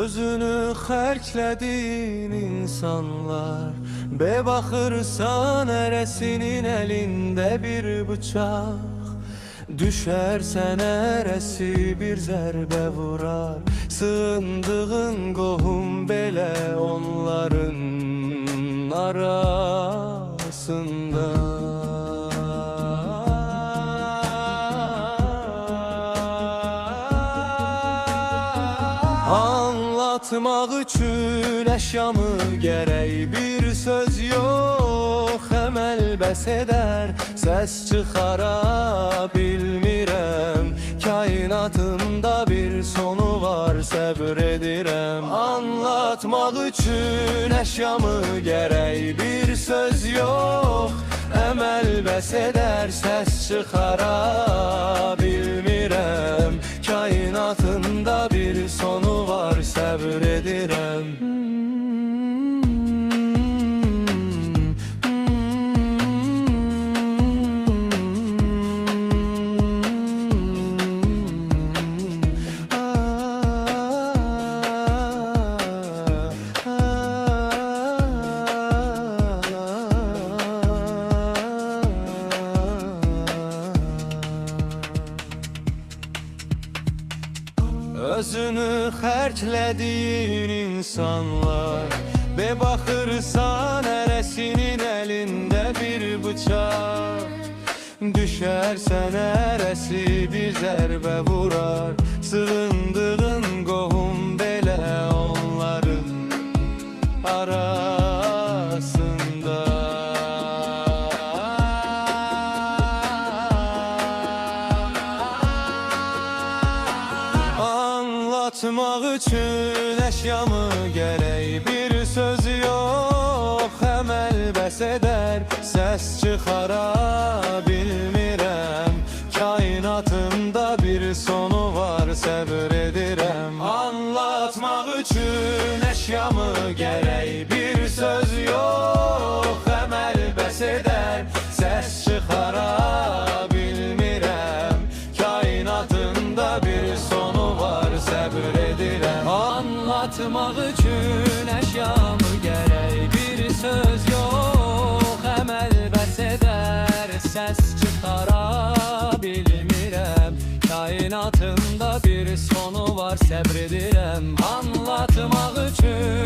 Özünü xərclədin insanlar, be baxırsan ərəsinin əlində bir bıçaq. Düşərsən ərəsi bir zərbə vurar, sığındığın qohum belə onların arasında. Anlatmaq üçün əşyamı gərək bir söz yox, əməl bəs edər, səs çıxara bilmirəm. Kainatımda bir sonu var, səbr edirəm. Anlatmaq üçün əşyamı gərək bir söz yox, əməl bəs edər, səs çıxara bilmirəm. Kainatında bir sonu var, səbr edirəm. Özünü xərclədiyin insanlar, be baxırsan ərəsinin əlində bir bıçaq. Düşərsən ərəsi bir zərbə vurar, sığındığın qohum belə onların arasında. Anlatmaq üçün əşyamı gərək bir söz yox, əməl bəs edər, səs çıxara bilmirəm. Kainatımda bir sonu var, səbr edirəm. Anlatmaq üçün əşyamı gərək bir söz yox, əməl bəs edər, səs çıxara bilmirəm. Kainatımda bir sonu var, səbr edirəm. Anlatmaq üçün əşyamı gərək bir söz yox, əməl bəs edər, səs çıxara bilmirəm. Kainatımda bir sonu var, səbr edirəm. Anlatmaq üçün